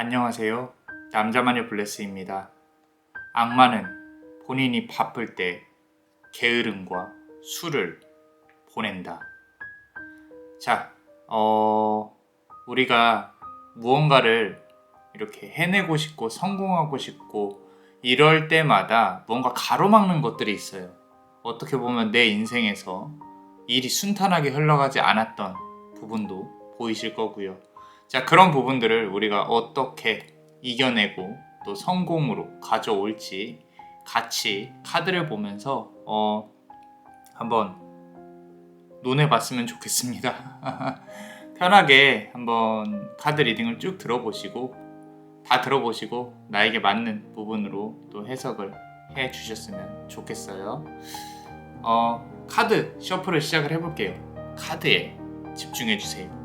안녕하세요. 남자마녀 블레스입니다. 악마는 본인이 바쁠 때 게으름과 술을 보낸다. 자, 우리가 무언가를 이렇게 해내고 싶고 성공하고 싶고 이럴 때마다 뭔가 가로막는 것들이 있어요. 어떻게 보면 내 인생에서 일이 순탄하게 흘러가지 않았던 부분도 보이실 거고요. 자, 그런 부분들을 우리가 어떻게 이겨내고 또 성공으로 가져올지 같이 카드를 보면서 한번 논해봤으면 좋겠습니다. 편하게 한번 카드 리딩을 쭉 들어보시고 다 들어보시고 나에게 맞는 부분으로 또 해석을 해주셨으면 좋겠어요. 카드 셔플을 시작을 해볼게요. 카드에 집중해주세요.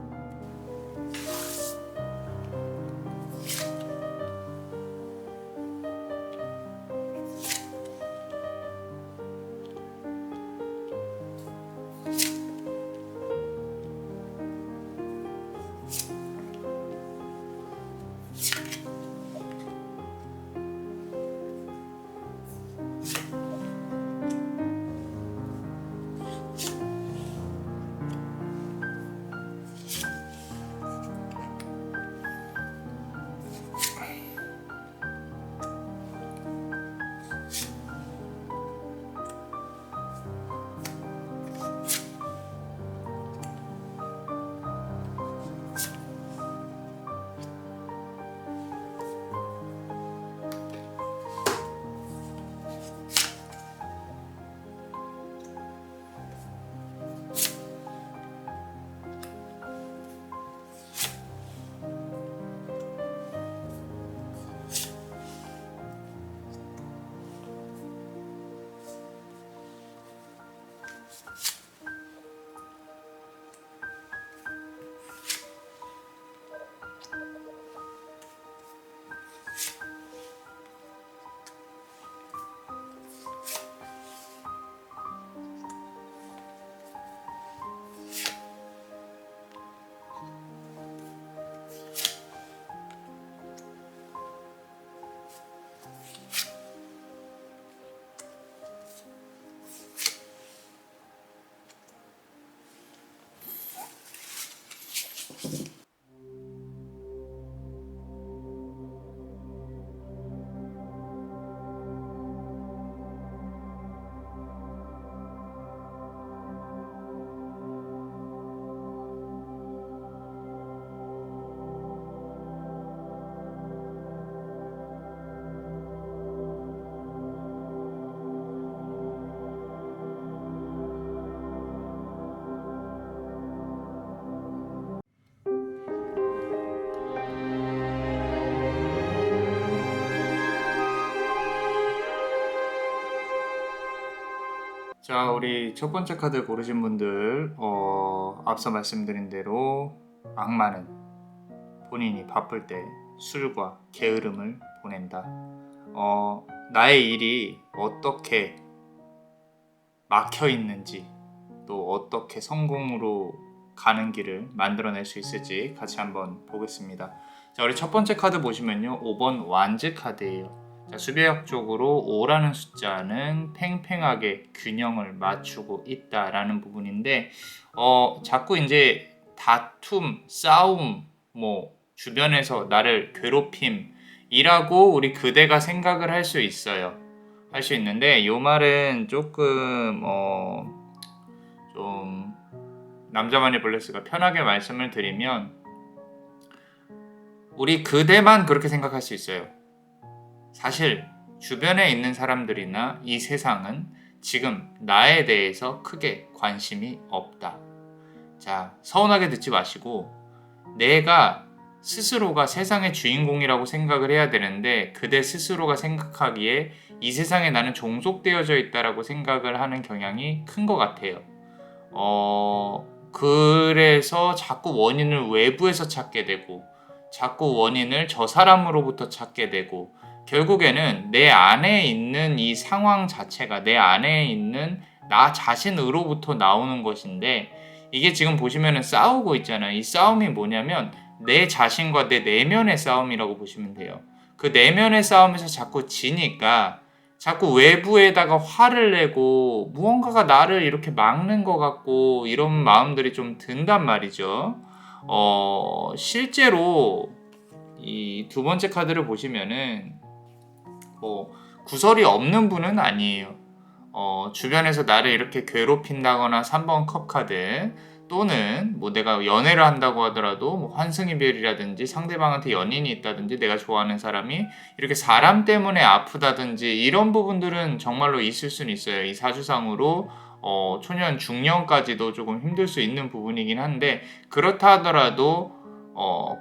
자, 우리 첫 번째 카드 고르신 분들, 앞서 말씀드린 대로 악마는 본인이 바쁠 때 술과 게으름을 보낸다. 나의 일이 어떻게 막혀 있는지, 또 어떻게 성공으로 가는 길을 만들어낼 수 있을지 같이 한번 보겠습니다. 자, 우리 첫 번째 카드 보시면요, 5번 완즈 카드예요. 자, 수배학적으로 5라는 숫자는 팽팽하게 균형을 맞추고 있다라는 부분인데, 자꾸 이제 다툼, 싸움, 주변에서 나를 괴롭힘이라고 우리 그대가 생각을 할 수 있어요. 할 수 있는데, 이 말은 조금 좀 남자만의 블레스가 편하게 말씀을 드리면, 우리 그대만 그렇게 생각할 수 있어요. 사실 주변에 있는 사람들이나 이 세상은 지금 나에 대해서 크게 관심이 없다. 자, 서운하게 듣지 마시고 내가 스스로가 세상의 주인공이라고 생각을 해야 되는데 그대 스스로가 생각하기에 이 세상에 나는 종속되어져 있다라고 생각을 하는 경향이 큰 것 같아요. 그래서 자꾸 원인을 외부에서 찾게 되고 자꾸 원인을 저 사람으로부터 찾게 되고 결국에는 내 안에 있는 이 상황 자체가 내 안에 있는 나 자신으로부터 나오는 것인데 이게 지금 보시면은 싸우고 있잖아요. 이 싸움이 뭐냐면 내 자신과 내 내면의 싸움이라고 보시면 돼요. 그 내면의 싸움에서 자꾸 지니까 자꾸 외부에다가 화를 내고 무언가가 나를 이렇게 막는 것 같고 이런 마음들이 좀 든단 말이죠. 실제로 이 두 번째 카드를 보시면은 뭐 구설이 없는 분은 아니에요. 주변에서 나를 이렇게 괴롭힌다거나 3번 컵 카드 또는 뭐 내가 연애를 한다고 하더라도 뭐 환승이별이라든지 상대방한테 연인이 있다든지 내가 좋아하는 사람이 이렇게 사람 때문에 아프다든지 이런 부분들은 정말로 있을 수는 있어요. 이 사주상으로 초년 중년까지도 조금 힘들 수 있는 부분이긴 한데 그렇다 하더라도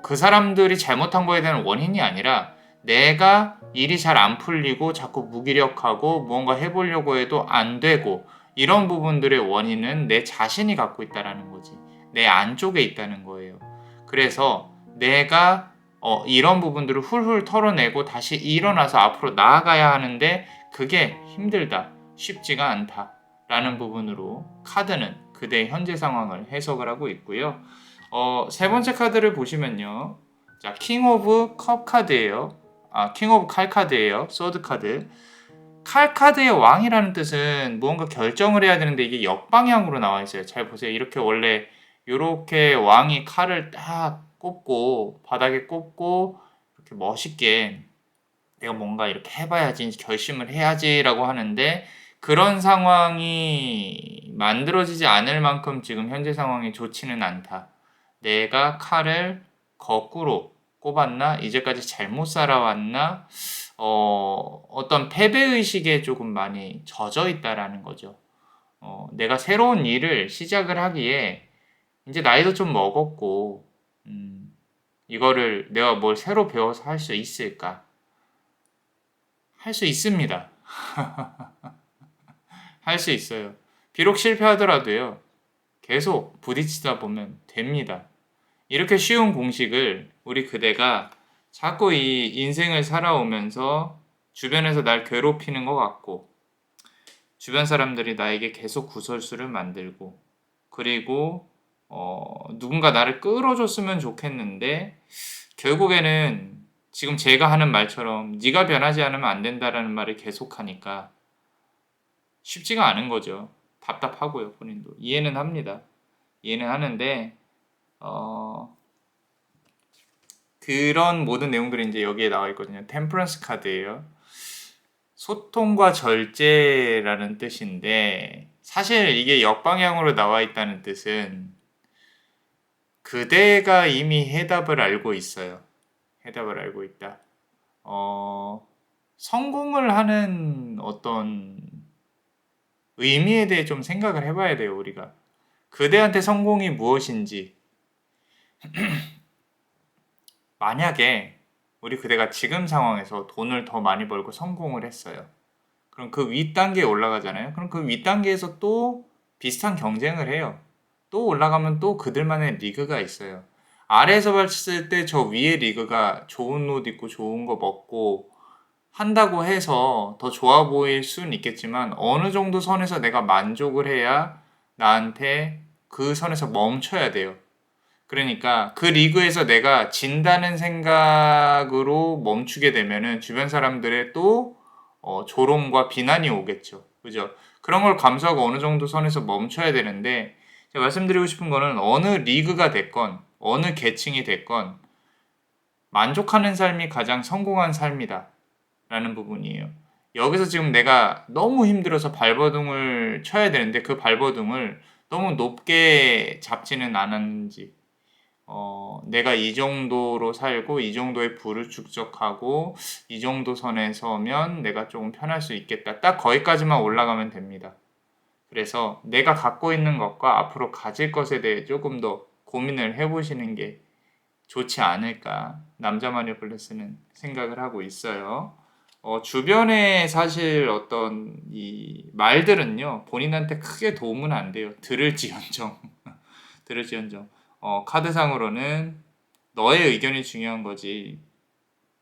그 사람들이 잘못한 거에 대한 원인이 아니라 내가 일이 잘 안 풀리고 자꾸 무기력하고 무언가 해보려고 해도 안 되고 이런 부분들의 원인은 내 자신이 갖고 있다는 거지. 내 안쪽에 있다는 거예요. 그래서 내가 이런 부분들을 훌훌 털어내고 다시 일어나서 앞으로 나아가야 하는데 그게 힘들다, 쉽지가 않다 라는 부분으로 카드는 그대의 현재 상황을 해석을 하고 있고요. 세 번째 카드를 보시면요. 자, 킹 오브 컵 카드예요. 킹 오브 칼 카드예요. 소드 카드. 칼 카드의 왕이라는 뜻은 무언가 결정을 해야 되는데 이게 역방향으로 나와 있어요. 잘 보세요. 이렇게 원래 이렇게 왕이 칼을 딱 꼽고 바닥에 꼽고 이렇게 멋있게 내가 뭔가 이렇게 해봐야지 결심을 해야지라고 하는데 그런 상황이 만들어지지 않을 만큼 지금 현재 상황이 좋지는 않다. 내가 칼을 거꾸로 꼽았나? 이제까지 잘못 살아왔나? 어떤 패배의식에 조금 많이 젖어 있다라는 거죠. 내가 새로운 일을 시작을 하기에 이제 나이도 좀 먹었고, 이거를 내가 뭘 새로 배워서 할 수 있을까? 할 수 있습니다. 할 수 있어요. 비록 실패하더라도요, 계속 부딪히다 보면 됩니다. 이렇게 쉬운 공식을 우리 그대가 자꾸 이 인생을 살아오면서 주변에서 날 괴롭히는 것 같고 주변 사람들이 나에게 계속 구설수를 만들고 그리고 누군가 나를 끌어줬으면 좋겠는데 결국에는 지금 제가 하는 말처럼 네가 변하지 않으면 안 된다라는 말을 계속하니까 쉽지가 않은 거죠. 답답하고요, 본인도. 이해는 합니다. 이해는 하는데 어, 그런 모든 내용들이 이제 여기에 나와 있거든요. 템퍼런스 카드예요. 소통과 절제라는 뜻인데 사실 이게 역방향으로 나와 있다는 뜻은 그대가 이미 해답을 알고 있어요. 해답을 알고 있다. 성공을 하는 어떤 의미에 대해 좀 생각을 해봐야 돼요, 우리가. 그대한테 성공이 무엇인지. 만약에 우리 그대가 지금 상황에서 돈을 더 많이 벌고 성공을 했어요. 그럼 그 윗단계에 올라가잖아요. 그럼 그 윗단계에서 또 비슷한 경쟁을 해요. 또 올라가면 또 그들만의 리그가 있어요. 아래에서 봤을 때 저 위에 리그가 좋은 옷 입고 좋은 거 먹고 한다고 해서 더 좋아 보일 수는 있겠지만 어느 정도 선에서 내가 만족을 해야 나한테 그 선에서 멈춰야 돼요. 그러니까 그 리그에서 내가 진다는 생각으로 멈추게 되면은 주변 사람들의 또 조롱과 비난이 오겠죠. 그죠? 그런 걸 감수하고 어느 정도 선에서 멈춰야 되는데 제가 말씀드리고 싶은 거는 어느 리그가 됐건 어느 계층이 됐건 만족하는 삶이 가장 성공한 삶이다 라는 부분이에요. 여기서 지금 내가 너무 힘들어서 발버둥을 쳐야 되는데 그 발버둥을 너무 높게 잡지는 않았는지 내가 이 정도로 살고 이 정도의 부를 축적하고 이 정도 선에 서면 내가 조금 편할 수 있겠다. 딱 거기까지만 올라가면 됩니다. 그래서 내가 갖고 있는 것과 앞으로 가질 것에 대해 조금 더 고민을 해보시는 게 좋지 않을까. 남자 마녀블레스는 생각을 하고 있어요. 주변에 사실 어떤 이 말들은요 본인한테 크게 도움은 안 돼요. 들을지언정. 들을지언정. 카드상으로는 너의 의견이 중요한 거지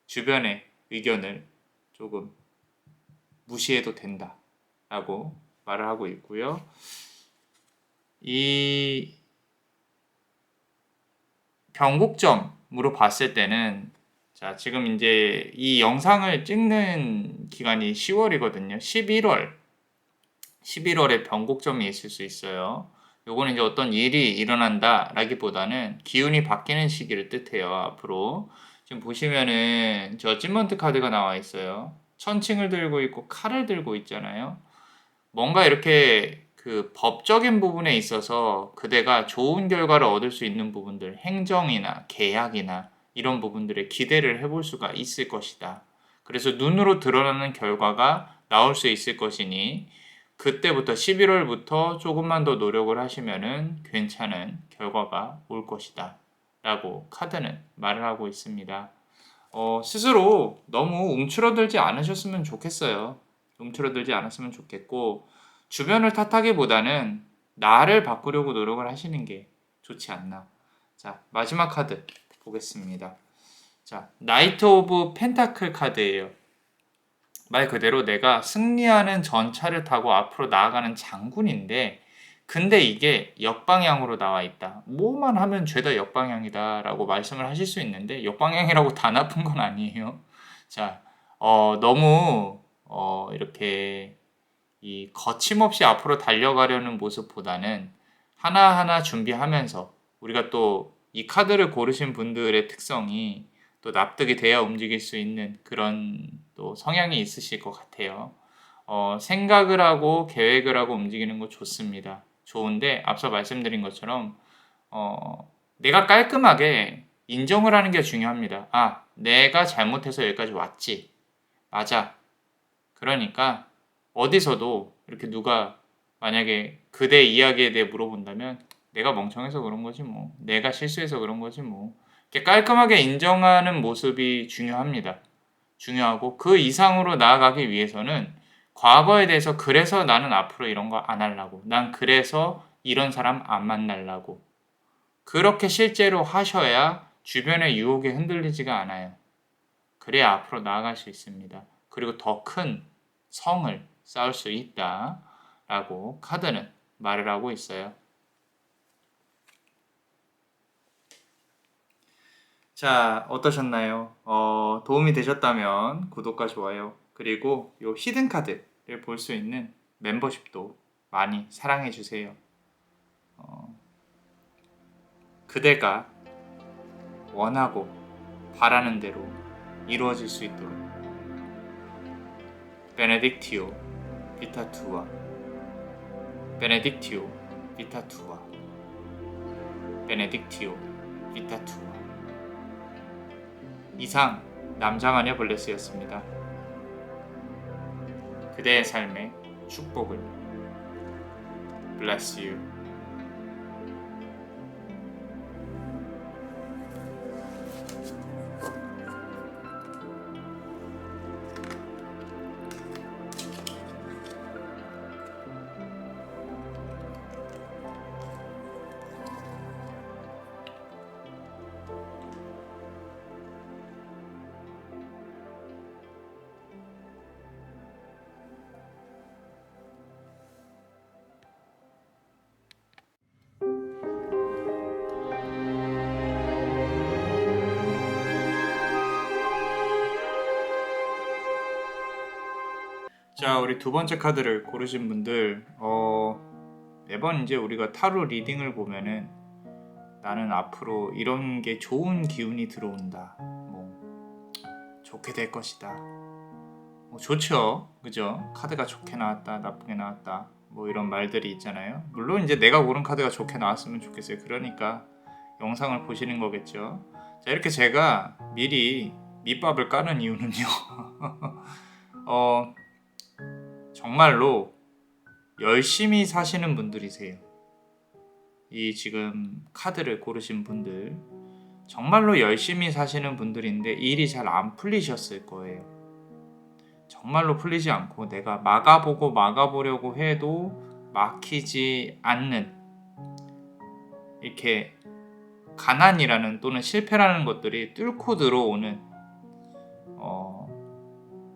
주변의 의견을 조금 무시해도 된다 라고 말을 하고 있고요. 이 변곡점 기준으로 봤을 때는 자, 지금 이제 이 영상을 찍는 기간이 10월이거든요. 11월에 변곡점이 있을 수 있어요. 요거는 이제 어떤 일이 일어난다라기보다는 기운이 바뀌는 시기를 뜻해요. 앞으로 지금 보시면은 저 찐먼트 카드가 나와 있어요. 천칭을 들고 있고 칼을 들고 있잖아요. 뭔가 이렇게 그 법적인 부분에 있어서 그대가 좋은 결과를 얻을 수 있는 부분들, 행정이나 계약이나 이런 부분들에 기대를 해볼 수가 있을 것이다. 그래서 눈으로 드러나는 결과가 나올 수 있을 것이니 그때부터 11월부터 조금만 더 노력을 하시면은 괜찮은 결과가 올 것이다. 라고 카드는 말을 하고 있습니다. 스스로 너무 움츠러들지 않으셨으면 좋겠어요. 움츠러들지 않았으면 좋겠고, 주변을 탓하기보다는 나를 바꾸려고 노력을 하시는 게 좋지 않나. 자, 마지막 카드 보겠습니다. 자, 나이트 오브 펜타클 카드예요. 말 그대로 내가 승리하는 전차를 타고 앞으로 나아가는 장군인데, 근데 이게 역방향으로 나와 있다. 뭐만 하면 죄다 역방향이다 라고 말씀을 하실 수 있는데, 역방향이라고 다 나쁜 건 아니에요. 자, 너무 이렇게 이 거침없이 앞으로 달려가려는 모습보다는 하나하나 준비하면서, 우리가 또 이 카드를 고르신 분들의 특성이 또 납득이 돼야 움직일 수 있는 그런 또 성향이 있으실 것 같아요. 생각을 하고 계획을 하고 움직이는 거 좋습니다. 좋은데 앞서 말씀드린 것처럼 내가 깔끔하게 인정을 하는 게 중요합니다. 아, 내가 잘못해서 여기까지 왔지. 맞아. 그러니까 어디서도 이렇게 누가 만약에 그대 이야기에 대해 물어본다면 내가 멍청해서 그런 거지 뭐. 내가 실수해서 그런 거지 뭐. 이렇게 깔끔하게 인정하는 모습이 중요합니다. 중요하고 그 이상으로 나아가기 위해서는 과거에 대해서 그래서 나는 앞으로 이런 거 안 하려고. 난 그래서 이런 사람 안 만나려고. 그렇게 실제로 하셔야 주변의 유혹에 흔들리지가 않아요. 그래야 앞으로 나아갈 수 있습니다. 그리고 더 큰 성을 쌓을 수 있다라고 카드는 말을 하고 있어요. 자, 어떠셨나요? 도움이 되셨다면 구독과 좋아요, 그리고 요 히든 카드를 볼 수 있는 멤버십도 많이 사랑해 주세요. 그대가 원하고 바라는 대로 이루어질 수 있도록 베네딕티오 비타 투아, 베네딕티오 비타 투아, 베네딕티오 비타 투아. 이상 남자마녀 블레스였습니다. 그대의 삶에 축복을. Bless you. 자, 우리 두 번째 카드를 고르신 분들, 매번 이제 우리가 타로 리딩을 보면은 나는 앞으로 이런 게 좋은 기운이 들어온다. 뭐, 좋게 될 것이다. 뭐, 좋죠. 그죠? 카드가 좋게 나왔다, 나쁘게 나왔다. 뭐, 이런 말들이 있잖아요. 물론 이제 내가 고른 카드가 좋게 나왔으면 좋겠어요. 그러니까 영상을 보시는 거겠죠. 자, 이렇게 제가 미리 밑밥을 까는 이유는요. 정말로 열심히 사시는 분들이세요. 이 지금 카드를 고르신 분들 정말로 열심히 사시는 분들인데 일이 잘 안 풀리셨을 거예요. 정말로 풀리지 않고 내가 막아보려고 해도 막히지 않는, 이렇게 가난이라는 또는 실패라는 것들이 뚫고 들어오는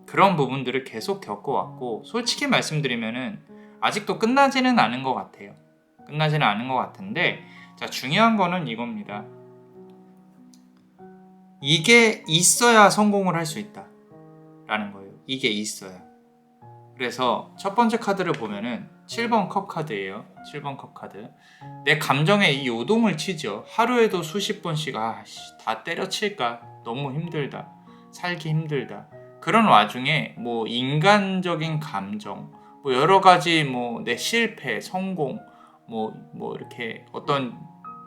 그런 부분들을 계속 겪어왔고, 솔직히 말씀드리면은 아직도 끝나지는 않은 것 같아요. 끝나지는 않은 것 같은데, 자, 중요한 거는 이겁니다. 이게 있어야 성공을 할 수 있다 라는 거예요. 이게 있어야. 그래서 첫 번째 카드를 보면은 7번 컵 카드예요. 7번 컵 카드. 내 감정에 이 요동을 치죠. 하루에도 수십 번씩 다 때려칠까? 너무 힘들다. 살기 힘들다. 그런 와중에 뭐 인간적인 감정, 뭐 여러 가지 뭐 내 실패, 성공, 뭐 이렇게 어떤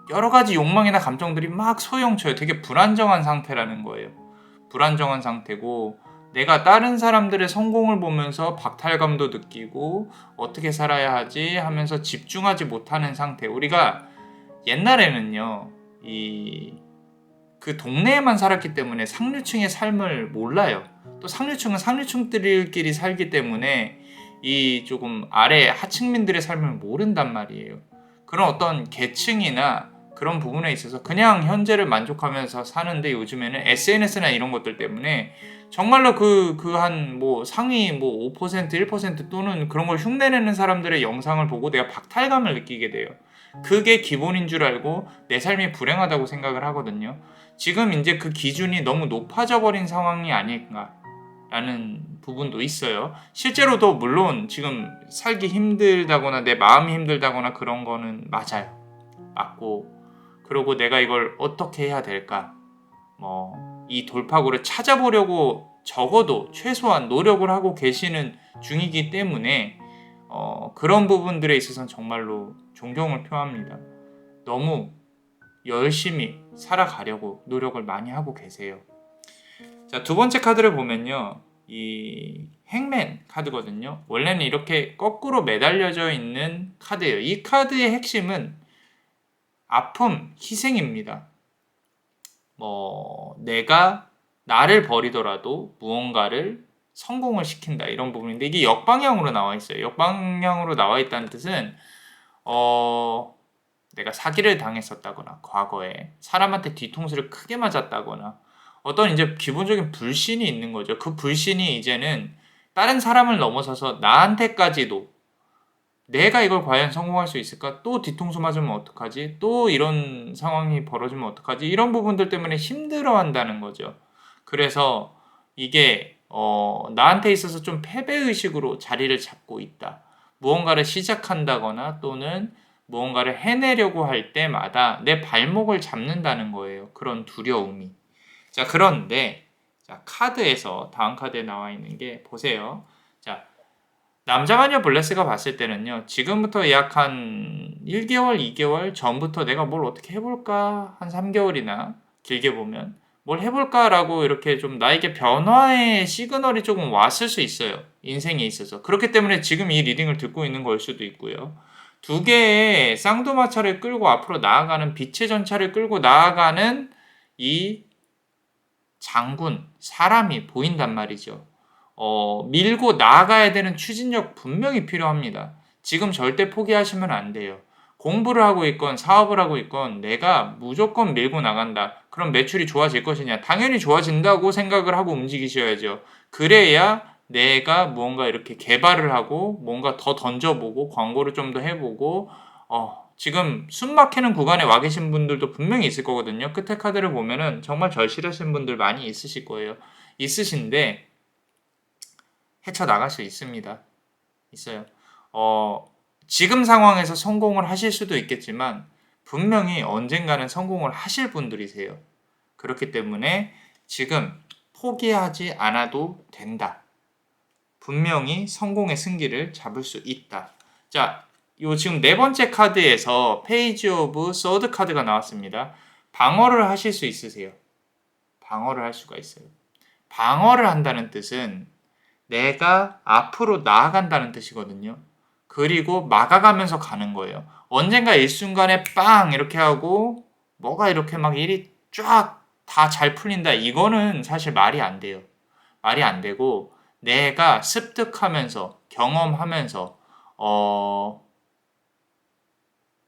여러 가지 욕망이나 감정들이 막 소용쳐요. 되게 불안정한 상태라는 거예요. 불안정한 상태고 내가 다른 사람들의 성공을 보면서 박탈감도 느끼고 어떻게 살아야 하지 하면서 집중하지 못하는 상태. 우리가 옛날에는요, 그 동네에만 살았기 때문에 상류층의 삶을 몰라요. 또 상류층은 상류층들끼리 살기 때문에 이 조금 아래 하층민들의 삶을 모른단 말이에요. 그런 어떤 계층이나 그런 부분에 있어서 그냥 현재를 만족하면서 사는데 요즘에는 SNS나 이런 것들 때문에 정말로 한 뭐 상위 뭐 5%, 1% 또는 그런 걸 흉내내는 사람들의 영상을 보고 내가 박탈감을 느끼게 돼요. 그게 기본인 줄 알고 내 삶이 불행하다고 생각을 하거든요. 지금 이제 그 기준이 너무 높아져 버린 상황이 아닐까라는 부분도 있어요. 실제로도 물론 지금 살기 힘들다거나 내 마음이 힘들다거나 그런 거는 맞아요. 맞고, 그리고 내가 이걸 어떻게 해야 될까? 이 돌파구를 찾아보려고 적어도 최소한 노력을 하고 계시는 중이기 때문에 그런 부분들에 있어서는 정말로 존경을 표합니다. 너무 열심히 살아가려고 노력을 많이 하고 계세요. 자, 두 번째 카드를 보면요. 이 행맨 카드거든요. 원래는 이렇게 거꾸로 매달려져 있는 카드예요. 이 카드의 핵심은 아픔, 희생입니다. 내가 나를 버리더라도 무언가를 성공을 시킨다 이런 부분인데 이게 역방향으로 나와 있어요. 역방향으로 나와 있다는 뜻은 내가 사기를 당했었다거나 과거에 사람한테 뒤통수를 크게 맞았다거나 어떤 이제 기본적인 불신이 있는 거죠. 그 불신이 이제는 다른 사람을 넘어서서 나한테까지도 내가 이걸 과연 성공할 수 있을까? 또 뒤통수 맞으면 어떡하지? 또 이런 상황이 벌어지면 어떡하지? 이런 부분들 때문에 힘들어한다는 거죠. 그래서 이게 나한테 있어서 좀 패배의식으로 자리를 잡고 있다. 무언가를 시작한다거나 또는 무언가를 해내려고 할 때마다 내 발목을 잡는다는 거예요. 그런 두려움이. 자, 그런데 자, 카드에서 다음 카드에 나와 있는 게 보세요. 자, 남자마녀 블레스가 봤을 때는요. 지금부터 약 한 1개월, 2개월 전부터 내가 뭘 어떻게 해볼까? 한 3개월이나 길게 보면 뭘 해볼까라고 이렇게 좀 나에게 변화의 시그널이 조금 왔을 수 있어요. 인생에 있어서. 그렇기 때문에 지금 이 리딩을 듣고 있는 걸 수도 있고요. 두 개의 쌍두마차를 끌고 앞으로 나아가는 빛의 전차를 끌고 나아가는 이 장군, 사람이 보인단 말이죠. 밀고 나아가야 되는 추진력 분명히 필요합니다. 지금 절대 포기하시면 안 돼요. 공부를 하고 있건 사업을 하고 있건 내가 무조건 밀고 나간다. 그럼 매출이 좋아질 것이냐? 당연히 좋아진다고 생각을 하고 움직이셔야죠. 그래야 내가 무언가 이렇게 개발을 하고 뭔가 더 던져보고 광고를 좀 더 해보고 지금 숨 막히는 구간에 와 계신 분들도 분명히 있을 거거든요. 끝에 카드를 보면은 정말 절실하신 분들 많이 있으실 거예요. 있으신데 헤쳐나갈 수 있습니다. 있어요. 지금 상황에서 성공을 하실 수도 있겠지만 분명히 언젠가는 성공을 하실 분들이세요. 그렇기 때문에 지금 포기하지 않아도 된다. 분명히 성공의 승기를 잡을 수 있다. 자, 요 지금 네 번째 카드에서 페이지 오브 서드 카드가 나왔습니다. 방어를 하실 수 있으세요. 방어를 할 수가 있어요. 방어를 한다는 뜻은 내가 앞으로 나아간다는 뜻이거든요. 그리고 막아가면서 가는 거예요. 언젠가 일순간에 빵 이렇게 하고 뭐가 이렇게 막 일이 쫙 다 잘 풀린다. 이거는 사실 말이 안 돼요. 말이 안 되고 내가 습득하면서 경험하면서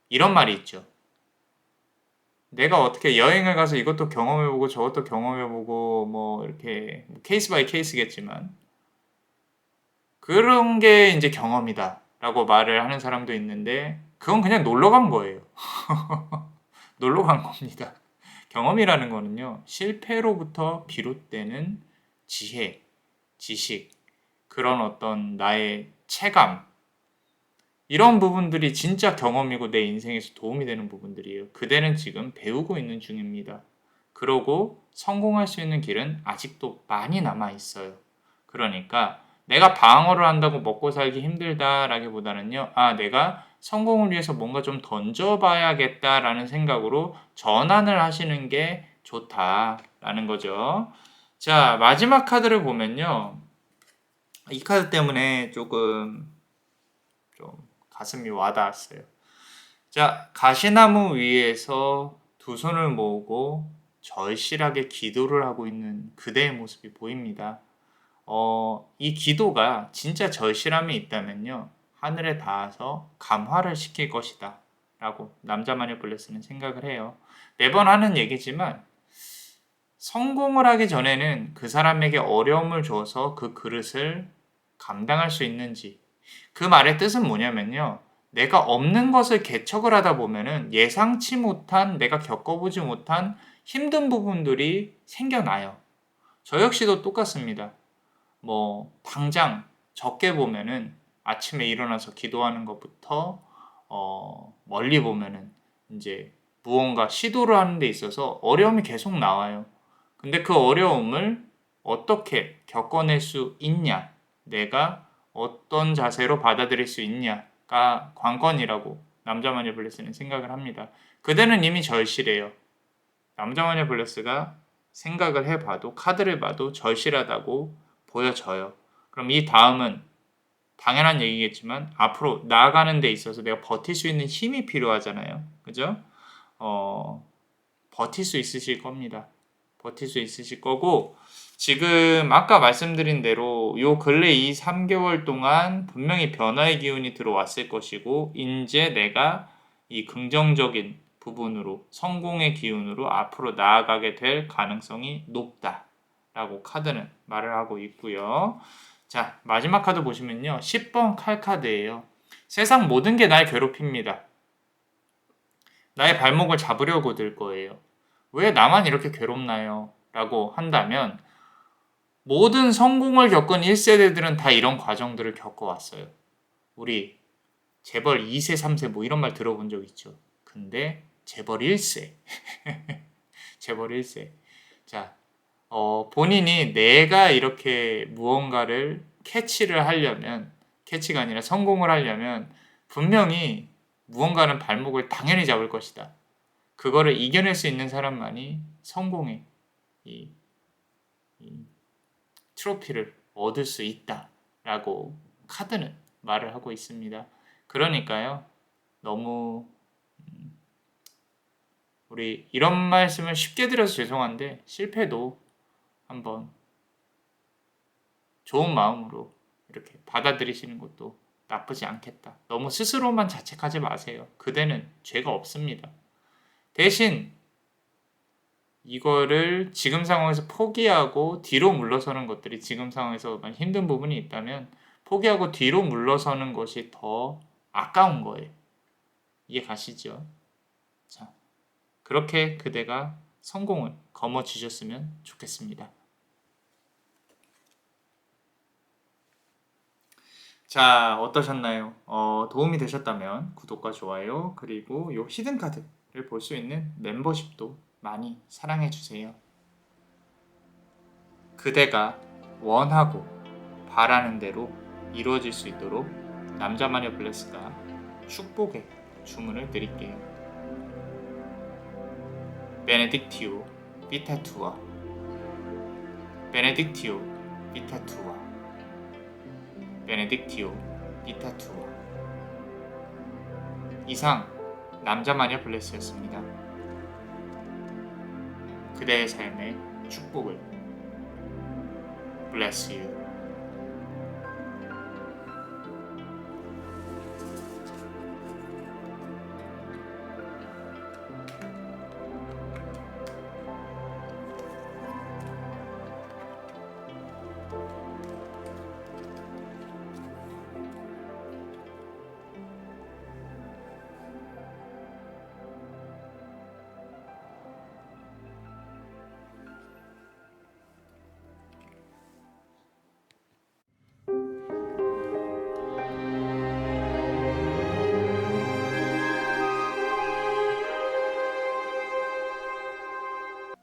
이런 말이 있죠. 내가 어떻게 여행을 가서 이것도 경험해보고 저것도 경험해보고 뭐 이렇게 케이스 바이 케이스겠지만 그런 게 이제 경험이다 라고 말을 하는 사람도 있는데 그건 그냥 놀러 간 거예요. 놀러 간 겁니다. 경험이라는 거는요, 실패로부터 비롯되는 지혜, 지식, 그런 어떤 나의 체감, 이런 부분들이 진짜 경험이고 내 인생에서 도움이 되는 부분들이에요. 그대는 지금 배우고 있는 중입니다. 그러고 성공할 수 있는 길은 아직도 많이 남아 있어요. 그러니까 내가 방어를 한다고 먹고 살기 힘들다라기보다는요, 내가 성공을 위해서 뭔가 좀 던져봐야겠다라는 생각으로 전환을 하시는 게 좋다라는 거죠. 자, 마지막 카드를 보면요. 이 카드 때문에 조금 좀 가슴이 와닿았어요. 자, 가시나무 위에서 두 손을 모으고 절실하게 기도를 하고 있는 그대의 모습이 보입니다. 이 기도가 진짜 절실함이 있다면요, 하늘에 닿아서 감화를 시킬 것이다 라고 남자마녀 블레스는 생각을 해요. 매번 하는 얘기지만 성공을 하기 전에는 그 사람에게 어려움을 줘서 그 그릇을 감당할 수 있는지, 그 말의 뜻은 뭐냐면요, 내가 없는 것을 개척을 하다 보면은 예상치 못한, 내가 겪어보지 못한 힘든 부분들이 생겨나요. 저 역시도 똑같습니다. 당장 적게 보면은 아침에 일어나서 기도하는 것부터 멀리 보면은 이제 무언가 시도를 하는 데 있어서 어려움이 계속 나와요. 근데 그 어려움을 어떻게 겪어낼 수 있냐, 내가 어떤 자세로 받아들일 수 있냐가 관건이라고 남자마녀 블레스는 생각을 합니다. 그대는 이미 절실해요. 남자마녀 블레스가 생각을 해봐도, 카드를 봐도 절실하다고 보여져요. 그럼 이 다음은 당연한 얘기겠지만 앞으로 나아가는 데 있어서 내가 버틸 수 있는 힘이 필요하잖아요. 그죠? 버틸 수 있으실 겁니다. 버틸 수 있으실 거고, 지금 아까 말씀드린 대로 요 근래 이 3개월 동안 분명히 변화의 기운이 들어왔을 것이고, 이제 내가 이 긍정적인 부분으로, 성공의 기운으로 앞으로 나아가게 될 가능성이 높다라고 카드는 말을 하고 있고요. 자, 마지막 카드 보시면요, 10번 칼 카드예요. 세상 모든 게 날 괴롭힙니다. 나의 발목을 잡으려고 들 거예요. 왜 나만 이렇게 괴롭나요? 라고 한다면, 모든 성공을 겪은 1세대들은 다 이런 과정들을 겪어왔어요. 우리 재벌 2세, 3세 뭐 이런 말 들어본 적 있죠. 근데 재벌 1세. 재벌 1세. 자, 본인이 내가 이렇게 무언가를 캐치를 하려면, 캐치가 아니라 성공을 하려면 분명히 무언가는 발목을 당연히 잡을 것이다. 그거를 이겨낼 수 있는 사람만이 성공의 이 트로피를 얻을 수 있다라고 카드는 말을 하고 있습니다. 그러니까요, 너무 우리 이런 말씀을 쉽게 드려서 죄송한데, 실패도 한번 좋은 마음으로 이렇게 받아들이시는 것도 나쁘지 않겠다. 너무 스스로만 자책하지 마세요. 그대는 죄가 없습니다. 대신 이거를 지금 상황에서 포기하고 뒤로 물러서는 것들이, 지금 상황에서 힘든 부분이 있다면 포기하고 뒤로 물러서는 것이 더 아까운 거예요. 이해 가시죠? 자, 그렇게 그대가 성공을 거머쥐셨으면 좋겠습니다. 자, 어떠셨나요? 도움이 되셨다면 구독과 좋아요, 그리고 요 히든 카드를 볼 수 있는 멤버십도 많이 사랑해주세요. 그대가 원하고 바라는 대로 이루어질 수 있도록 남자마녀 블레스가 축복의 주문을 드릴게요. 베네딕티오 비타투아, 베네딕티오 비타투아, 베네딕티오 비타투아. 이상 남자마녀 블레스였습니다. 그대의 삶의 축복을. Bless you.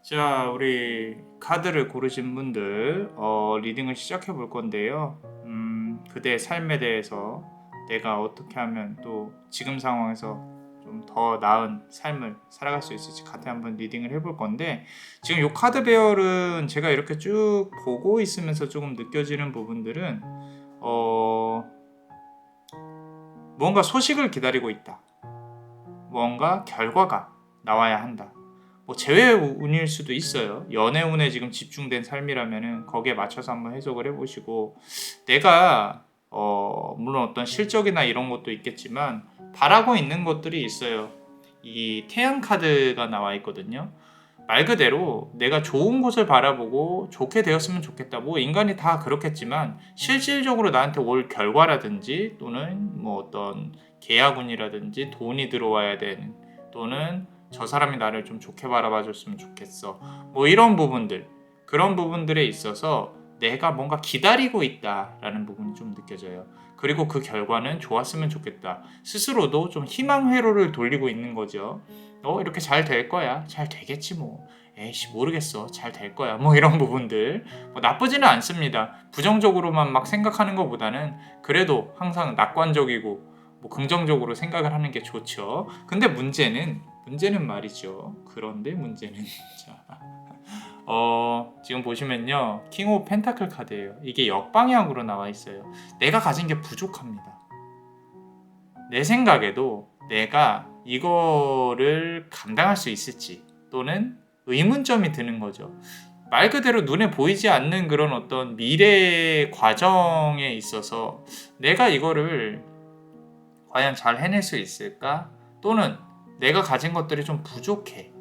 자, 우리 카드를 고르신 분들 리딩을 시작해 볼 건데요. 그대의 삶에 대해서 내가 어떻게 하면 또 지금 상황에서 좀 더 나은 삶을 살아갈 수 있을지 같이 한번 리딩을 해볼 건데, 지금 이 카드 배열은 제가 이렇게 쭉 보고 있으면서 조금 느껴지는 부분들은 뭔가 소식을 기다리고 있다. 뭔가 결과가 나와야 한다. 뭐 재회운일 수도 있어요. 연애운에 지금 집중된 삶이라면은 거기에 맞춰서 한번 해석을 해보시고, 내가 물론 어떤 실적이나 이런 것도 있겠지만 바라고 있는 것들이 있어요. 이 태양 카드가 나와 있거든요. 말 그대로 내가 좋은 곳을 바라보고 좋게 되었으면 좋겠다. 뭐 인간이 다 그렇겠지만 실질적으로 나한테 올 결과라든지 또는 뭐 어떤 계약운이라든지 돈이 들어와야 되는, 또는 저 사람이 나를 좀 좋게 바라봐 줬으면 좋겠어. 뭐 이런 부분들, 그런 부분들에 있어서 내가 뭔가 기다리고 있다라는 부분이 좀 느껴져요. 그리고 그 결과는 좋았으면 좋겠다. 스스로도 좀 희망 회로를 돌리고 있는 거죠. 이렇게 잘 될 거야. 잘 되겠지 뭐. 에이씨 모르겠어. 잘 될 거야. 뭐 이런 부분들. 뭐 나쁘지는 않습니다. 부정적으로만 막 생각하는 것보다는 그래도 항상 낙관적이고 뭐 긍정적으로 생각을 하는 게 좋죠. 근데 문제는 말이죠. 그런데 문제는 자, 지금 보시면요. 킹 오브 펜타클 카드예요. 이게 역방향으로 나와 있어요. 내가 가진 게 부족합니다. 내 생각에도 내가 이거를 감당할 수 있을지 또는 의문점이 드는 거죠. 말 그대로 눈에 보이지 않는 그런 어떤 미래 과정에 있어서 내가 이거를 과연 잘 해낼 수 있을까? 또는 내가 가진 것들이 좀 부족해.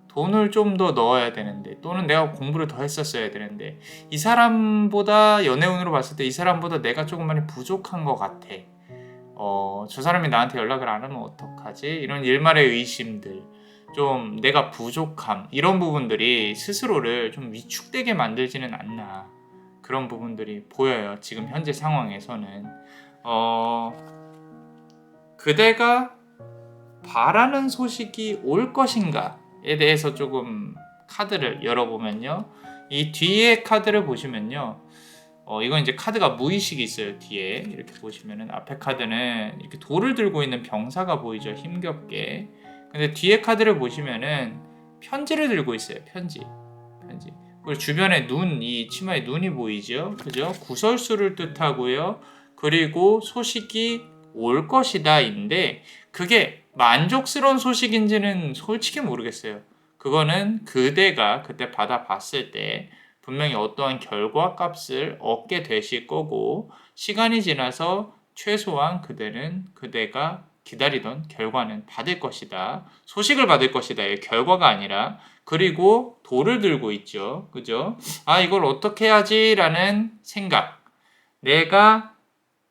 돈을 좀 더 넣어야 되는데, 또는 내가 공부를 더 했었어야 되는데, 이 사람보다 연애운으로 봤을 때 이 사람보다 내가 조금 많이 부족한 것 같아. 저 사람이 나한테 연락을 안 하면 어떡하지? 이런 일말의 의심들, 좀 내가 부족함, 이런 부분들이 스스로를 좀 위축되게 만들지는 않나. 그런 부분들이 보여요. 지금 현재 상황에서는. 그대가 바라는 소식이 올 것인가에 대해서 조금 카드를 열어보면요. 이 뒤에 카드를 보시면요. 이건 이제 카드가 무의식이 있어요. 뒤에 이렇게 보시면은 앞에 카드는 이렇게 돌을 들고 있는 병사가 보이죠. 힘겹게. 근데 뒤에 카드를 보시면은 편지를 들고 있어요. 편지. 그리고 주변에 이 치마에 눈이 보이죠. 그죠? 구설수를 뜻하고요. 그리고 소식이 올 것이다인데 그게 만족스러운 소식인지는 솔직히 모르겠어요. 그거는 그대가 그때 받아봤을 때 분명히 어떠한 결과값을 얻게 되실 거고, 시간이 지나서 최소한 그대가 기다리던 결과는 받을 것이다. 소식을 받을 것이다. 결과가 아니라. 그리고 돌을 들고 있죠. 그죠? 이걸 어떻게 하지라는 생각. 내가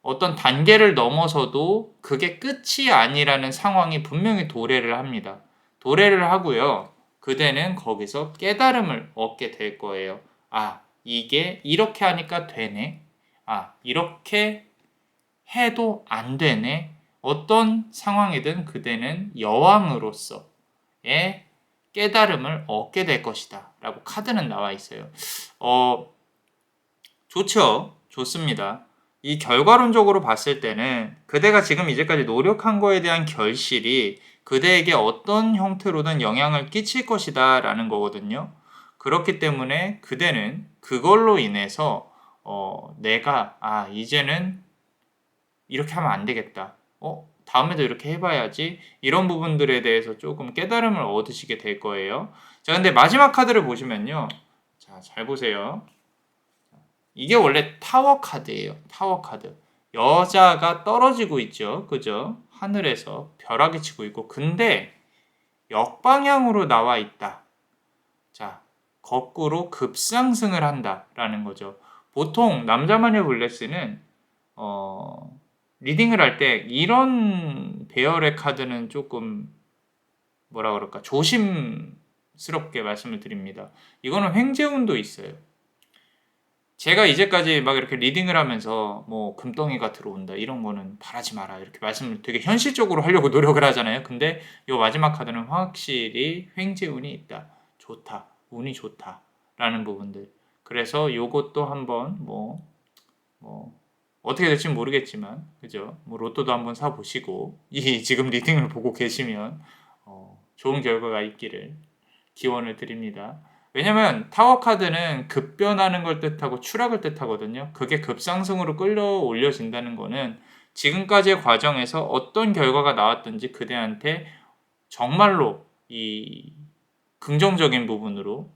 어떤 단계를 넘어서도 그게 끝이 아니라는 상황이 분명히 도래를 합니다. 도래를 하고요. 그대는 거기서 깨달음을 얻게 될 거예요. 이게 이렇게 하니까 되네. 이렇게 해도 안 되네. 어떤 상황이든 그대는 여왕으로서의 깨달음을 얻게 될 것이다. 라고 카드는 나와 있어요. 좋죠. 좋습니다. 이 결과론적으로 봤을 때는 그대가 지금 이제까지 노력한 거에 대한 결실이 그대에게 어떤 형태로든 영향을 끼칠 것이다 라는 거거든요. 그렇기 때문에 그대는 그걸로 인해서 내가 이제는 이렇게 하면 안 되겠다. 다음에도 이렇게 해봐야지. 이런 부분들에 대해서 조금 깨달음을 얻으시게 될 거예요. 자, 근데 마지막 카드를 보시면요. 자, 잘 보세요. 이게 원래 타워 카드예요. 타워 카드. 여자가 떨어지고 있죠. 그죠? 하늘에서 벼락이 치고 있고. 근데 역방향으로 나와 있다. 자, 거꾸로 급상승을 한다라는 거죠. 보통 남자마녀 블레스는 리딩을 할 때 이런 배열의 카드는 조금 뭐라 그럴까? 조심스럽게 말씀을 드립니다. 이거는 횡재운도 있어요. 제가 이제까지 막 이렇게 리딩을 하면서 뭐 금덩이가 들어온다 이런 거는 바라지 마라 이렇게 말씀을 되게 현실적으로 하려고 노력을 하잖아요. 근데 이 마지막 카드는 확실히 횡재운이 있다. 좋다. 운이 좋다라는 부분들. 그래서 요것도 한번 뭐 어떻게 될지 모르겠지만, 그죠? 뭐 로또도 한번 사 보시고 이 지금 리딩을 보고 계시면 좋은 결과가 있기를 기원을 드립니다. 왜냐면 타워 카드는 급변하는 걸 뜻하고 추락을 뜻하거든요. 그게 급상승으로 끌어올려진다는 거는 지금까지의 과정에서 어떤 결과가 나왔든지 그대한테 정말로 이 긍정적인 부분으로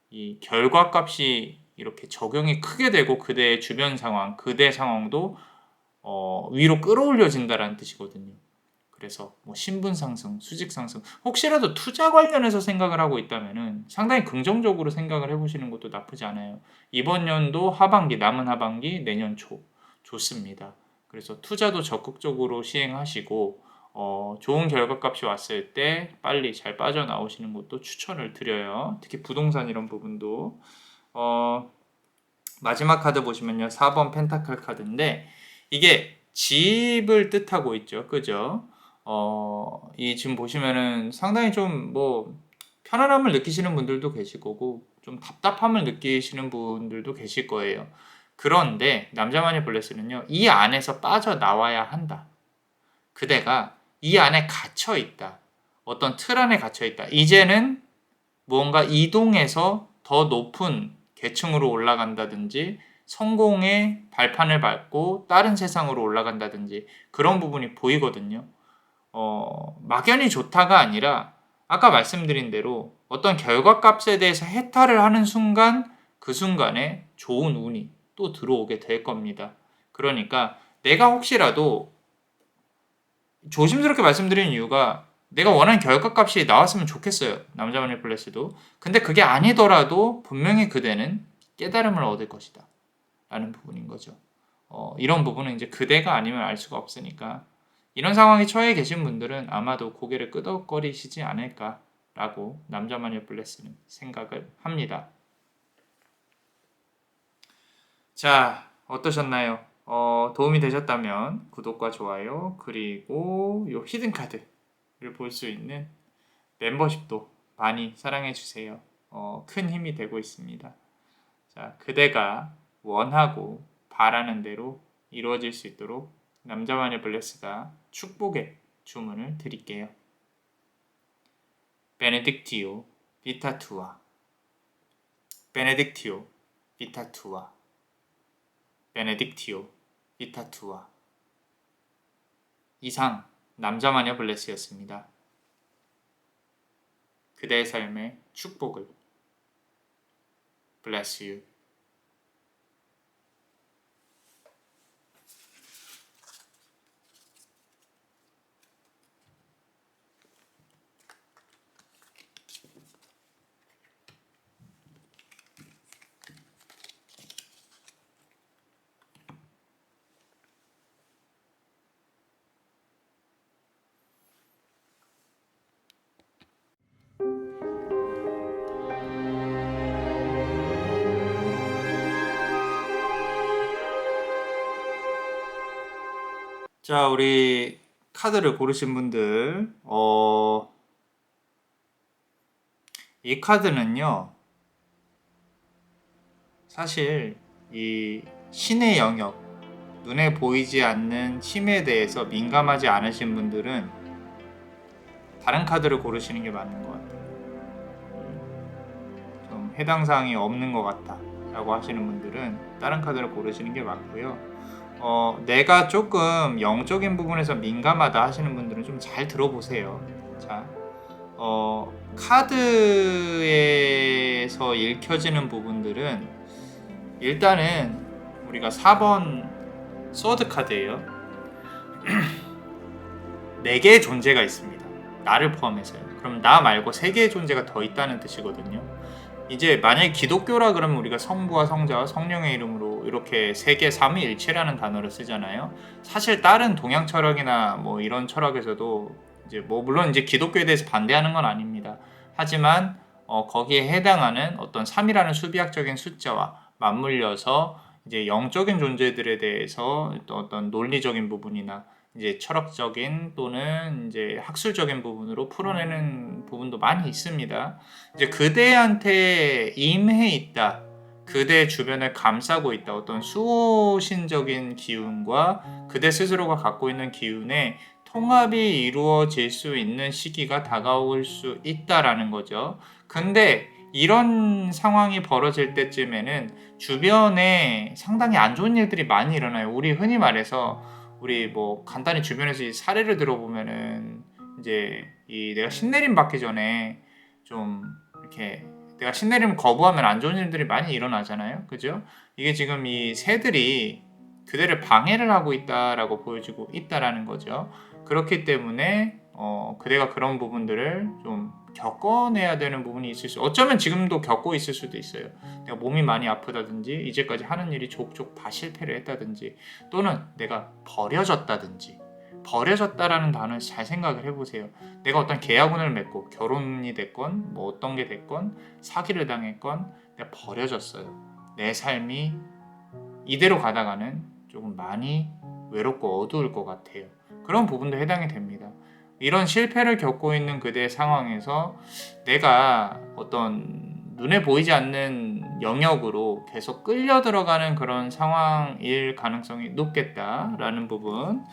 이 결과값이 이렇게 적용이 크게 되고 그대의 주변 상황, 그대 상황도 위로 끌어올려진다라는 뜻이거든요. 그래서 뭐 신분 상승, 수직 상승, 혹시라도 투자 관련해서 생각을 하고 있다면은 상당히 긍정적으로 생각을 해보시는 것도 나쁘지 않아요. 이번 연도 하반기, 남은 하반기, 내년 초 좋습니다. 그래서 투자도 적극적으로 시행하시고 좋은 결과값이 왔을 때 빨리 잘 빠져나오시는 것도 추천을 드려요. 특히 부동산 이런 부분도 마지막 카드 보시면요, 4번 펜타클 카드인데 이게 집을 뜻하고 있죠, 그죠? 이 지금 보시면은 상당히 좀 뭐 편안함을 느끼시는 분들도 계실 거고 좀 답답함을 느끼시는 분들도 계실 거예요. 그런데 남자만의 블레스는요, 이 안에서 빠져나와야 한다. 그대가 이 안에 갇혀 있다. 어떤 틀 안에 갇혀 있다. 이제는 무언가 이동해서 더 높은 계층으로 올라간다든지 성공의 발판을 밟고 다른 세상으로 올라간다든지 그런 부분이 보이거든요. 막연히 좋다가 아니라 아까 말씀드린 대로 어떤 결과값에 대해서 해탈을 하는 순간 그 순간에 좋은 운이 또 들어오게 될 겁니다. 그러니까 내가 혹시라도 조심스럽게 말씀드리는 이유가 내가 원하는 결과값이 나왔으면 좋겠어요. 남자만의 블레스도. 근데 그게 아니더라도 분명히 그대는 깨달음을 얻을 것이다. 라는 부분인 거죠. 이런 부분은 이제 그대가 아니면 알 수가 없으니까 이런 상황에 처해 계신 분들은 아마도 고개를 끄덕거리시지 않을까라고 남자만의 블레스는 생각을 합니다. 자, 어떠셨나요? 도움이 되셨다면 구독과 좋아요 그리고 요 히든 카드를 볼 수 있는 멤버십도 많이 사랑해 주세요. 큰 힘이 되고 있습니다. 자, 그대가 원하고 바라는 대로 이루어질 수 있도록 남자만의 블레스가 축복의 주문을 드릴게요. 베네딕티오 비타투아 베네딕티오 비타투아 베네딕티오 비타투아. 이상 남자마녀 블레스였습니다. 그대의 삶의 축복을. Bless you. 자, 우리 카드를 고르신 분들, 이 카드는요, 사실 이 신의 영역, 눈에 보이지 않는 힘에 대해서 민감하지 않으신 분들은 다른 카드를 고르시는 게 맞는 것 같아요. 좀 해당 사항이 없는 것 같다 라고 하시는 분들은 다른 카드를 고르시는 게 맞고요. 내가 조금 영적인 부분에서 민감하다 하시는 분들은 좀 잘 들어보세요. 자, 카드에서 읽혀지는 부분들은 일단은 우리가 4번 소드 카드예요. 4개의 존재가 있습니다. 나를 포함해서요. 그럼 나 말고 3개의 존재가 더 있다는 뜻이거든요. 이제 만약에 기독교라 그러면 우리가 성부와 성자와 성령의 이름으로 이렇게 세계 삼위일체라는 단어를 쓰잖아요. 사실 다른 동양 철학이나 뭐 이런 철학에서도 이제 뭐 물론 이제 기독교에 대해서 반대하는 건 아닙니다. 하지만 거기에 해당하는 어떤 3이라는 수비학적인 숫자와 맞물려서 이제 영적인 존재들에 대해서 또 어떤 논리적인 부분이나 이제 철학적인 또는 이제 학술적인 부분으로 풀어내는 부분도 많이 있습니다. 이제 그대한테 임해 있다. 그대 주변을 감싸고 있다. 어떤 수호신적인 기운과 그대 스스로가 갖고 있는 기운의 통합이 이루어질 수 있는 시기가 다가올 수 있다라는 거죠. 근데 이런 상황이 벌어질 때쯤에는 주변에 상당히 안 좋은 일들이 많이 일어나요. 우리 흔히 말해서 우리 뭐 간단히 주변에서 이 사례를 들어보면은 이제 이 내가 신내림 받기 전에 좀 이렇게 내가 신내림을 거부하면 안 좋은 일들이 많이 일어나잖아요. 그죠? 이게 지금 이 새들이 그대를 방해를 하고 있다라고 보여지고 있다라는 거죠. 그렇기 때문에 그대가 그런 부분들을 좀 겪어내야 되는 부분이 있을 수, 어쩌면 지금도 겪고 있을 수도 있어요. 내가 몸이 많이 아프다든지 이제까지 하는 일이 족족 다 실패를 했다든지 또는 내가 버려졌다든지. 버려졌다라는 단어를 잘 생각을 해보세요. 내가 어떤 계약운을 맺고 결혼이 됐건 뭐 어떤 게 됐건 사기를 당했건 내가 버려졌어요. 내 삶이 이대로 가다가는 조금 많이 외롭고 어두울 것 같아요. 그런 부분도 해당이 됩니다. 이런 실패를 겪고 있는 그대의 상황에서 내가 어떤 눈에 보이지 않는 영역으로 계속 끌려 들어가는 그런 상황일 가능성이 높겠다라는 부분.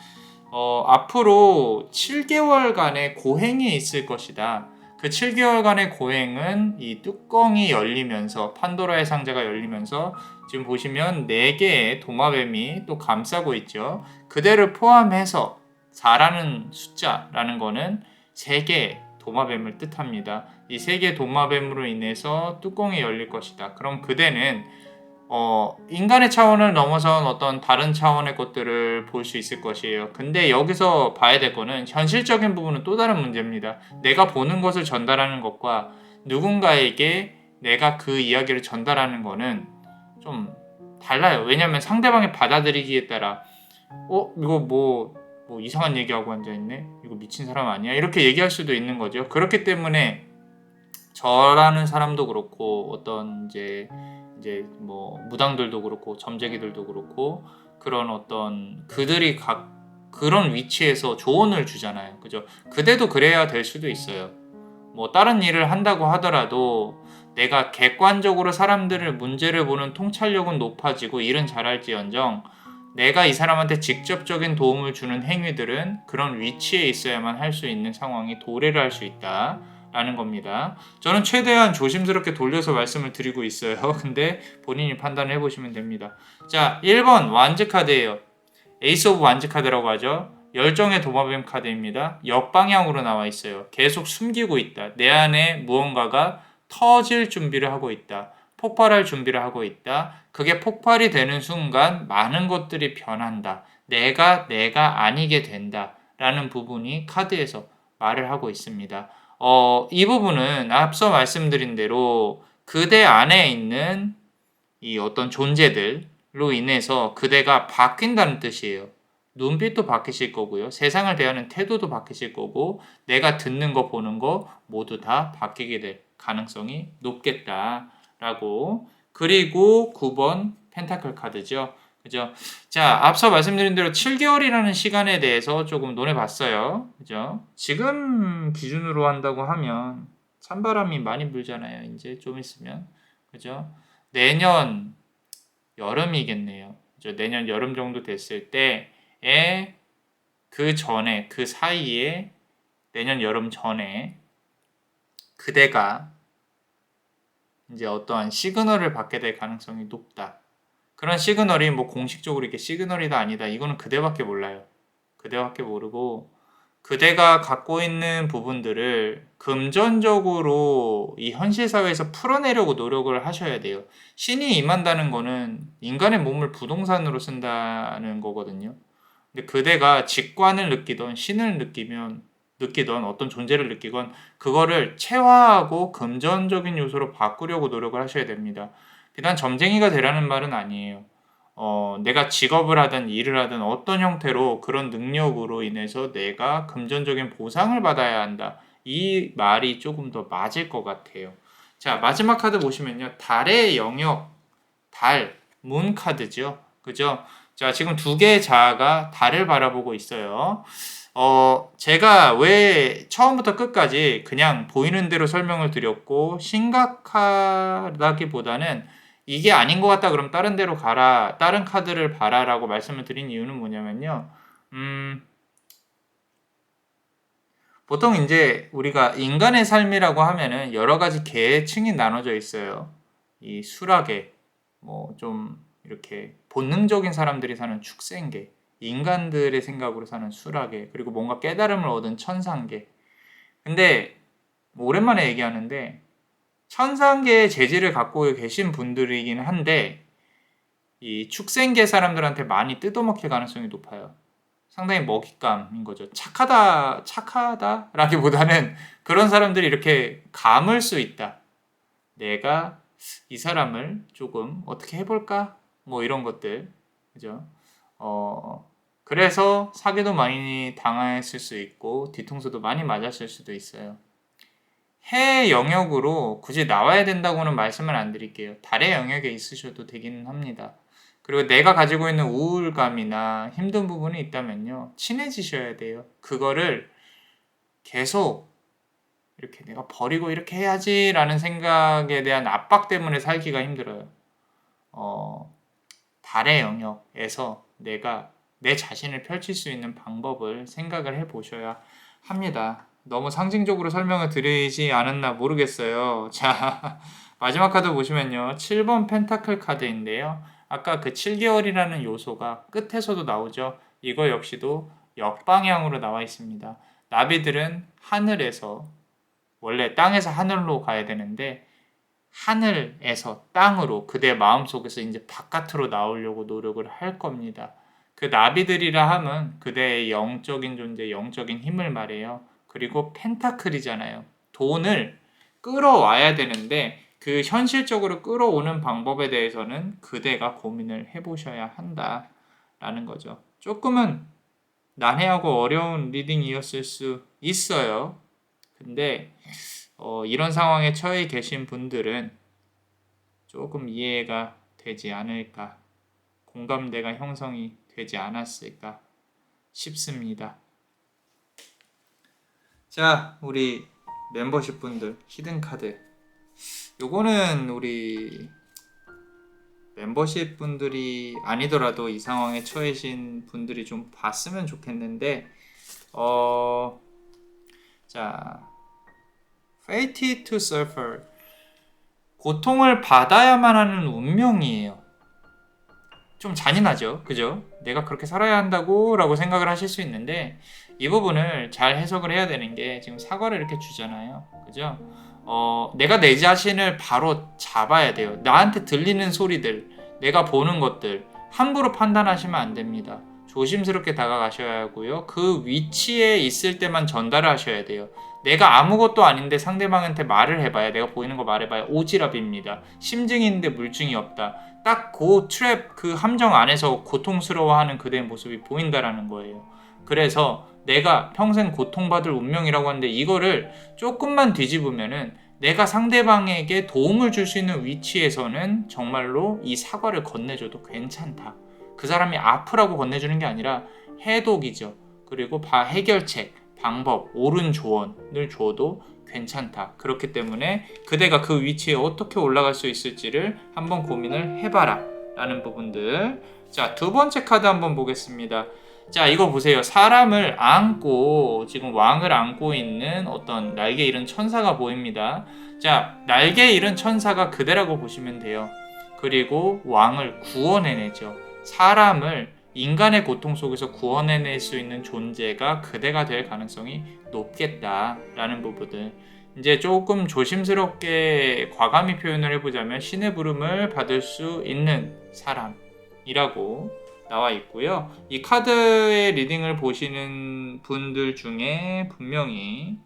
앞으로 7개월간의 고행이 있을 것이다. 그 7개월간의 고행은 이 뚜껑이 열리면서 판도라의 상자가 열리면서 지금 보시면 4개의 도마뱀이 또 감싸고 있죠. 그대를 포함해서 4라는 숫자라는 거는 3개의 도마뱀을 뜻합니다. 이 3개의 도마뱀으로 인해서 뚜껑이 열릴 것이다. 그럼 그대는 인간의 차원을 넘어선 어떤 다른 차원의 것들을 볼 수 있을 것이에요. 근데 여기서 봐야 될 거는 현실적인 부분은 또 다른 문제입니다. 내가 보는 것을 전달하는 것과 누군가에게 내가 그 이야기를 전달하는 거는 좀 달라요. 왜냐하면 상대방의 받아들이기에 따라 이거 뭐 이상한 얘기하고 앉아있네? 이거 미친 사람 아니야? 이렇게 얘기할 수도 있는 거죠. 그렇기 때문에 저라는 사람도 그렇고 어떤 이제 뭐 무당들도 그렇고 점쟁이들도 그렇고 그런 어떤 그들이 그런 위치에서 조언을 주잖아요. 그죠? 그대도 그래야 될 수도 있어요. 뭐 다른 일을 한다고 하더라도 내가 객관적으로 사람들을 문제를 보는 통찰력은 높아지고 일은 잘할지언정 내가 이 사람한테 직접적인 도움을 주는 행위들은 그런 위치에 있어야만 할 수 있는 상황이 도래를 할 수 있다. 라는 겁니다. 저는 최대한 조심스럽게 돌려서 말씀을 드리고 있어요. 근데 본인이 판단을 해보시면 됩니다. 자, 1번 완즈 카드예요. 에이스 오브 완즈 카드라고 하죠. 열정의 도마뱀 카드입니다. 역방향으로 나와 있어요. 계속 숨기고 있다. 내 안에 무언가가 터질 준비를 하고 있다. 폭발할 준비를 하고 있다. 그게 폭발이 되는 순간 많은 것들이 변한다. 내가 아니게 된다. 라는 부분이 카드에서 말을 하고 있습니다. 이 부분은 앞서 말씀드린 대로 그대 안에 있는 이 어떤 존재들로 인해서 그대가 바뀐다는 뜻이에요. 눈빛도 바뀌실 거고요. 세상을 대하는 태도도 바뀌실 거고 내가 듣는 거 보는 거 모두 다 바뀌게 될 가능성이 높겠다라고. 그리고 9번 펜타클 카드죠. 그죠? 자, 앞서 말씀드린 대로 7개월이라는 시간에 대해서 조금 논해봤어요. 그죠? 지금 기준으로 한다고 하면 찬바람이 많이 불잖아요. 이제 좀 있으면. 그죠? 내년 여름이겠네요. 그죠? 내년 여름 정도 됐을 때에 그 전에, 그 사이에 내년 여름 전에 그대가 이제 어떠한 시그널을 받게 될 가능성이 높다. 그런 시그널이 뭐 공식적으로 이게 시그널이다 아니다 이거는 그대밖에 몰라요. 그대밖에 모르고 그대가 갖고 있는 부분들을 금전적으로 이 현실 사회에서 풀어내려고 노력을 하셔야 돼요. 신이 임한다는 거는 인간의 몸을 부동산으로 쓴다는 거거든요. 근데 그대가 직관을 느끼던 신을 느끼던 어떤 존재를 느끼건 그거를 체화하고 금전적인 요소로 바꾸려고 노력을 하셔야 됩니다. 비단 점쟁이가 되라는 말은 아니에요. 내가 직업을 하든 일을 하든 어떤 형태로 그런 능력으로 인해서 내가 금전적인 보상을 받아야 한다. 이 말이 조금 더 맞을 것 같아요. 자, 마지막 카드 보시면요. 달의 영역, 달, 문 카드죠. 그죠? 자, 지금 두 개의 자아가 달을 바라보고 있어요. 제가 왜 처음부터 끝까지 그냥 보이는 대로 설명을 드렸고, 심각하다기보다는 이게 아닌 것 같다 그럼 다른 데로 가라, 다른 카드를 봐라라고 말씀을 드린 이유는 뭐냐면요. 보통 이제 우리가 인간의 삶이라고 하면은 여러 가지 계층이 나눠져 있어요. 이 수락계, 뭐 좀 이렇게 본능적인 사람들이 사는 축생계, 인간들의 생각으로 사는 수락계, 그리고 뭔가 깨달음을 얻은 천상계. 근데 뭐 오랜만에 얘기하는데 천상계의 재질을 갖고 계신 분들이긴 한데 이 축생계 사람들한테 많이 뜯어먹힐 가능성이 높아요. 상당히 먹잇감인 거죠. 착하다라기보다는 그런 사람들이 이렇게 감을 수 있다. 내가 이 사람을 조금 어떻게 해볼까? 뭐 이런 것들, 그죠? 그래서 사기도 많이 당했을 수 있고 뒤통수도 많이 맞았을 수도 있어요. 해 영역으로 굳이 나와야 된다고는 말씀을 안 드릴게요. 달의 영역에 있으셔도 되기는 합니다. 그리고 내가 가지고 있는 우울감이나 힘든 부분이 있다면요, 친해지셔야 돼요. 그거를 계속 이렇게 내가 버리고 이렇게 해야지라는 생각에 대한 압박 때문에 살기가 힘들어요. 달의 영역에서 내가 내 자신을 펼칠 수 있는 방법을 생각을 해보셔야 합니다. 너무 상징적으로 설명을 드리지 않았나 모르겠어요. 자, 마지막 카드 보시면요. 7번 펜타클 카드인데요. 아까 그 7개월이라는 요소가 끝에서도 나오죠. 이거 역시도 역방향으로 나와 있습니다. 나비들은 하늘에서, 원래 땅에서 하늘로 가야 되는데 하늘에서 땅으로 그대 마음속에서 이제 바깥으로 나오려고 노력을 할 겁니다. 그 나비들이라 함은 그대의 영적인 존재, 영적인 힘을 말해요. 그리고 펜타클이잖아요. 돈을 끌어와야 되는데 그 현실적으로 끌어오는 방법에 대해서는 그대가 고민을 해보셔야 한다라는 거죠. 조금은 난해하고 어려운 리딩이었을 수 있어요. 근데 이런 상황에 처해 계신 분들은 조금 이해가 되지 않을까, 공감대가 형성이 되지 않았을까 싶습니다. 자, 우리 멤버십 분들, 히든 카드. 요거는 우리 멤버십 분들이 아니더라도 이 상황에 처해진 분들이 좀 봤으면 좋겠는데, 자, Fated to suffer. 고통을 받아야만 하는 운명이에요. 좀 잔인하죠, 그죠? 내가 그렇게 살아야 한다고 라고 생각을 하실 수 있는데 이 부분을 잘 해석을 해야 되는 게 지금 사과를 이렇게 주잖아요, 그죠? 내가 내 자신을 바로 잡아야 돼요. 나한테 들리는 소리들, 내가 보는 것들 함부로 판단하시면 안 됩니다. 조심스럽게 다가가셔야 하고요. 그 위치에 있을 때만 전달을 하셔야 돼요. 내가 아무것도 아닌데 상대방한테 말을 해봐야, 내가 보이는 거 말해봐야 오지랖입니다. 심증이 있는데 물증이 없다. 딱 그 트랩, 그 함정 안에서 고통스러워하는 그대의 모습이 보인다라는 거예요. 그래서 내가 평생 고통받을 운명이라고 하는데 이거를 조금만 뒤집으면은 내가 상대방에게 도움을 줄 수 있는 위치에서는 정말로 이 사과를 건네줘도 괜찮다. 그 사람이 아프라고 건네주는 게 아니라 해독이죠. 그리고 해결책, 방법, 옳은 조언을 줘도 괜찮다. 그렇기 때문에 그대가 그 위치에 어떻게 올라갈 수 있을지를 한번 고민을 해봐라 라는 부분들. 자, 두 번째 카드 한번 보겠습니다. 자, 이거 보세요. 사람을 안고, 지금 왕을 안고 있는 어떤 날개 잃은 천사가 보입니다. 자, 날개 잃은 천사가 그대라고 보시면 돼요. 그리고 왕을 구원해내죠. 사람을 인간의 고통 속에서 구원해낼 수 있는 존재가 그대가 될 가능성이 높겠다라는 부분들. 이제 조금 조심스럽게 과감히 표현을 해보자면 신의 부름을 받을 수 있는 사람이라고 나와 있고요. 이 카드의 리딩을 보시는 분들 중에 분명히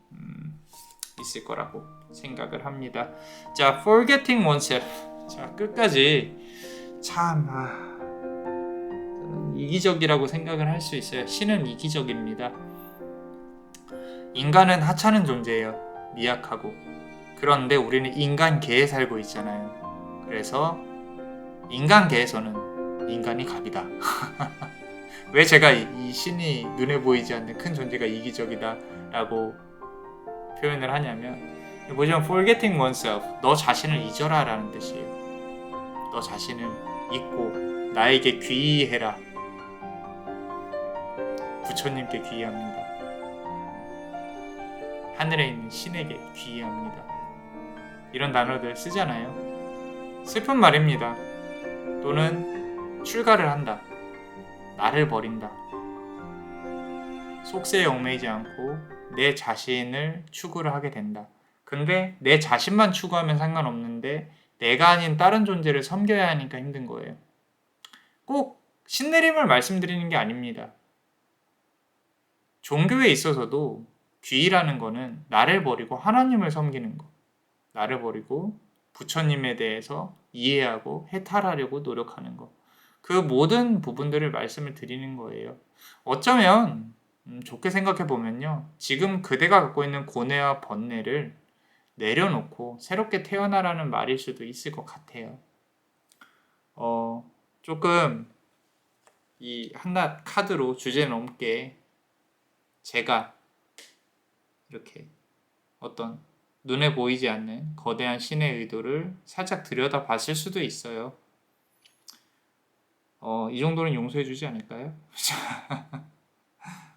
있을 거라고 생각을 합니다. 자, forgetting oneself. 자, 끝까지 참 저는 이기적이라고 생각을 할 수 있어요. 신은 이기적입니다. 인간은 하찮은 존재예요. 미약하고. 그런데 우리는 인간계에 살고 있잖아요. 그래서 인간계에서는 인간이 갑이다. 왜 제가 이 신이 눈에 보이지 않는 큰 존재가 이기적이다 라고 표현을 하냐면, 보시면 forgetting oneself, 너 자신을 잊어라 라는 뜻이에요. 너 자신을 잊고 나에게 귀의해라. 부처님께 귀의합니다. 하늘에 있는 신에게 귀의합니다. 이런 단어들 쓰잖아요. 슬픈 말입니다. 또는 출가를 한다. 나를 버린다. 속세에 얽매이지 않고 내 자신을 추구를 하게 된다. 근데 내 자신만 추구하면 상관없는데 내가 아닌 다른 존재를 섬겨야 하니까 힘든 거예요. 꼭 신내림을 말씀드리는 게 아닙니다. 종교에 있어서도 귀의라는 거는 나를 버리고 하나님을 섬기는 거. 나를 버리고 부처님에 대해서 이해하고 해탈하려고 노력하는 거. 그 모든 부분들을 말씀을 드리는 거예요. 어쩌면 좋게 생각해 보면요. 지금 그대가 갖고 있는 고뇌와 번뇌를 내려놓고 새롭게 태어나라는 말일 수도 있을 것 같아요. 조금 이 한낱 카드로 주제 넘게 제가 이렇게 어떤 눈에 보이지 않는 거대한 신의 의도를 살짝 들여다 봤을 수도 있어요. 이 정도는 용서해 주지 않을까요?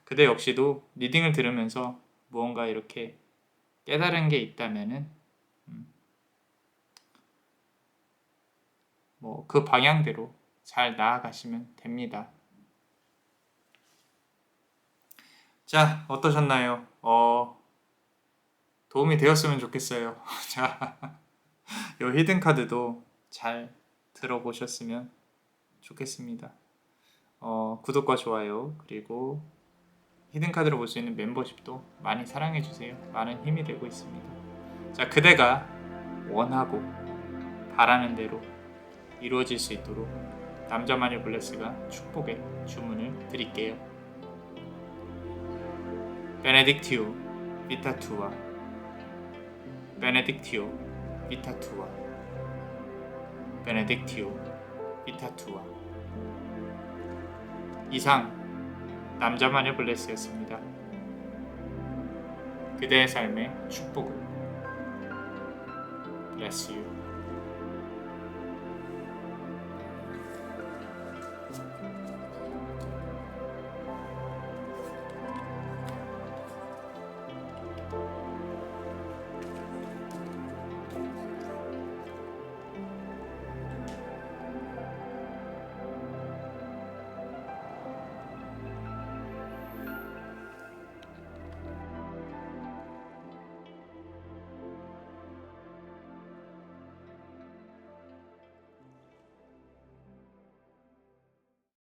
그대 역시도 리딩을 들으면서 무언가 이렇게 깨달은 게 있다면은 그 방향대로 잘 나아가시면 됩니다. 자, 어떠셨나요? 도움이 되었으면 좋겠어요. 자, 요 히든 카드도 잘 들어보셨으면 좋겠습니다. 구독과 좋아요, 그리고 히든 카드로 볼 수 있는 멤버십도 많이 사랑해주세요. 많은 힘이 되고 있습니다. 자, 그대가 원하고 바라는 대로 이루어질 수 있도록 남자마녀 블레스가 축복의 주문을 드릴게요. 베네딕티오 비타투아, 베네딕티오 비타투아, 베네딕티오 비타투아. 이상 남자마녀 블레스였습니다. 그대의 삶의 축복을. Bless you.